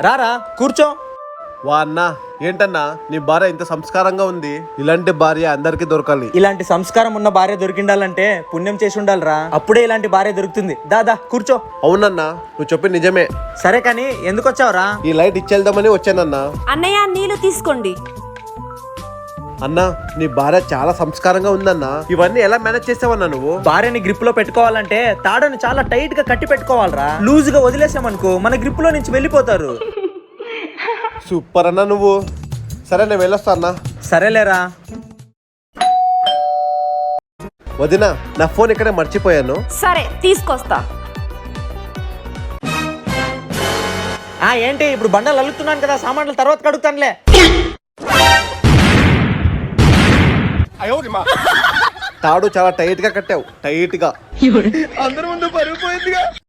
రారా కూర్చో. వా అన్నా, ఏంటన్నా నీ భార్య ఇంత సంస్కారంగా ఉంది. ఇలాంటి భార్య అందరికీ దొరకాలి. ఇలాంటి సంస్కారం ఉన్న భార్య దొరికిండాలంటే పుణ్యం చేసి ఉండాలిరా, అప్పుడే ఇలాంటి భార్య దొరుకుతుంది. దాదా కూర్చో. అవునన్నా, నువ్వు చెప్పి నిజమే. సరే కానీ ఎందుకు వచ్చావురా? ఈ లైట్ ఇచ్చేద్దామని వచ్చానన్నా. అన్నయ్య నీళ్లు తీసుకోండి. అన్నా, నీ భార్య చాలా సంస్కారంగా ఉందన్నా. ఇవన్నీ ఎలా మేనేజ్ చేసావన్నా నువ్వు? భార్యని గ్రిప్ లో పెట్టుకోవాలంటే తాడుని చాలా టైట్ గా కట్టి పెట్టుకోవాలరా. లూజ్ గా వదిలేసామనుకో మన గ్రిప్ లో నుంచి వెళ్ళిపోతారు. సూపర్ అన్నా నువ్వు. సరే నేను వెళ్ళొస్తా అన్నా. సరేలేరా. వదినా, నా ఫోన్ ఇక్కడే మర్చిపోయాను. సరే తీసుకొస్తా. ఏంటి ఇప్పుడు బండలు అల్లుతున్నాను కదా, సామాన్లు తర్వాత కడుగుతానులే. తాడు చాలా టైట్ గా కట్టావు, టైట్ గా. అందరి ముందు పరుగు పోయిందిగా.